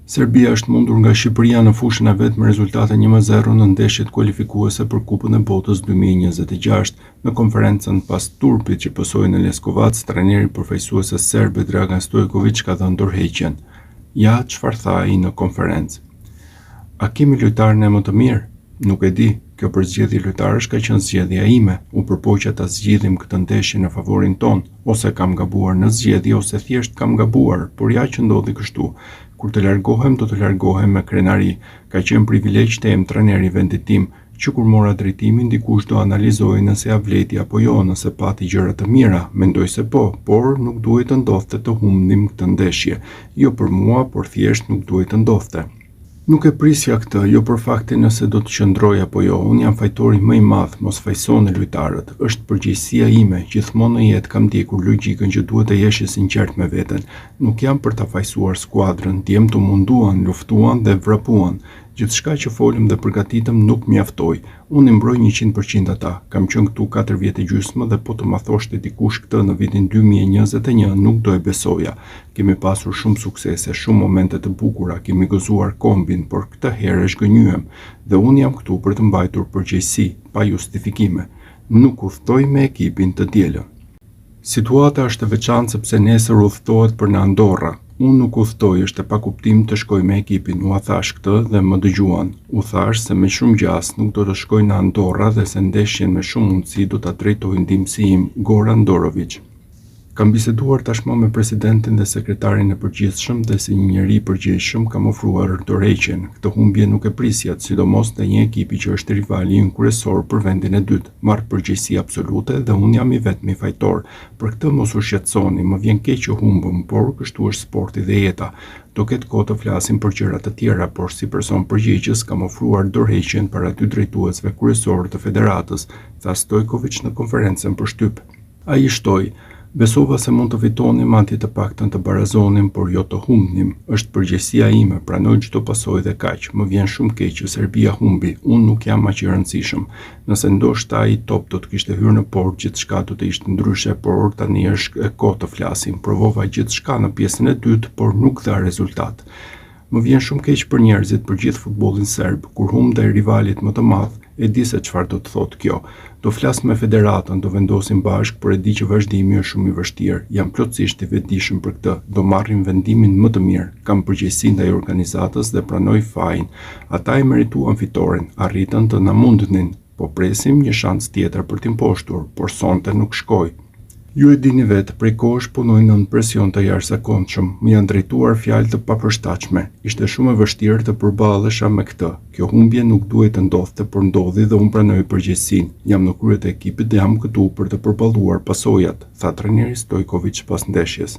Serbia është mundur nga Shqipëria në fushën e vet me rezultate 1-0 në ndeshjet kualifikuese për Kupën e Botës 2026. Në konferencën pas turpit që pësoi në Leskovac, trajneri përfaqësues serbe Dragan Stojković ka dhënë dorëheqjen. Ja çfarë tha ai në konferencë. A kemi lojtarën e më të mirë? Nuk e di, kjo përzgjedhje lojtarësh ka qenë zgjedhja ime. U përpoqja ta zgjidhim këtë ndeshje në favorin ton, ose kam gabuar në zgjedhje ose thjesht kam gabuar, por ja që ndodhi kështu. Kur të largohem, do të largohem me krenari. Ka qenë privilegj të jem trajneri i vendit tim, që kur mora drejtimin dikush do analizoi nëse ja vleti apo jo, nëse pati gjëra të mira. Mendoj se po, por nuk duhet të ndodhte të humbnim këtë ndeshje. Jo për mua, por thjesht nuk duhet të ndodhte. Nuk e prisja këtë, jo për faktin nëse do të qëndroj apo jo. Unë jam fajtori më i madh, mos fajsoni lojtarët. Është përgjegjësia ime, gjithmonë në jetë kam ndjekur logjikën që duhet të jesh i sinqert me veten. Nuk jam për ta fajsuar skuadrën, djem të munduan, luftuan dhe vrapuan. Gjithçka që folëm dhe përgatitëm nuk mjaftoi. Unë i mbroj 100% ata. Kam qenë këtu 4 vjet e gjysmë dhe po të ma thoshte dikush këtë në vitin 2021 nuk do e besoja. Kemi pasur shumë suksese, shumë momente të bukura, kemi gëzuar kombin, por këtë herë e zhgënjyem dhe unë jam këtu për të mbajtur përgjegjësi, pa justifikime. Nuk udhtoj me ekipin të dielën. Situata është e veçantë sepse nesër udhtohet për në Andorra. Unë nuk udhtoj, është e pakuptim të shkoj me ekipin, u thash këtë dhe më dëgjuan. U thash se me shumë gjas nuk do të shkoj në Andorra dhe se ndeshjen me shumë mundësi do ta drejtoj ndihmësi im, Goran Dorović. Kam biseduar tashmë me presidentin dhe sekretarin e përgjithshëm dhe si një njeri i përgjegjshëm kam ofruar dorëheqjen. Këtë humbje nuk e prisja, sidomos në një ekipi që është rivali im kryesor për vendin e dytë. Marr përgjegjësi absolute dhe unë jam i vetmi fajtor. Për këtë mos u shqetësoni, më vjen keq që humbëm, por kështu është sporti dhe jeta. Do ketë kohë të flasim për gjëra të tjera, por si person përgjegjës kam ofruar dorëheqjen para dy drejtuesve kryesorë të federatës, tha Stojković në konferencën për shtyp. Ai shtoi: Besova se mund të fitonim, madje të paktën të barazonim, por jo të humbnim. Është përgjegjësia ime, pranoj çdo pasojë dhe kaq. Më vjen shumë keq që Serbia humbi. Unë nuk jam aq i rëndësishëm. Nëse ndoshta ai top do të kishte hyrë në port, gjithçka do të ishte ndryshe, por tani është kohë të flasim. Provova gjithçka në pjesën e dytë, por nuk dha rezultat. Më vjen shumë keq për njerëzit, për gjithë futbollin serb, kur humb ndaj rivalit më të madh, e di se çfarë do të thotë kjo. Do flas me federatën, do vendosim bashkë, por e di që vazhdimi është shumë i vështirë. Jam plotësisht i vetëdijshëm për këtë. Do marrim vendimin më të mirë. Kam përgjegjësi ndaj organizatës dhe pranoj fajin. Ata e merituan fitoren, arritën të na mundnin, po presim një shans tjetër për t'im mposhtur, por sonte nuk shkoi. Ju e dini vetë, prej kohësh punoj nën presion të jashtëzakonshëm, më janë drejtuar fjalë të papërshtatshme. Ishte shumë e vështirë të përballesha me këtë. Kjo humbje nuk duhet të ndodhte, por ndodhi dhe unë pranoj përgjegjësinë. Jam në krye të ekipit dhe jam këtu për të përballuar pasojat, tha trajneri Stojković pas ndeshjes.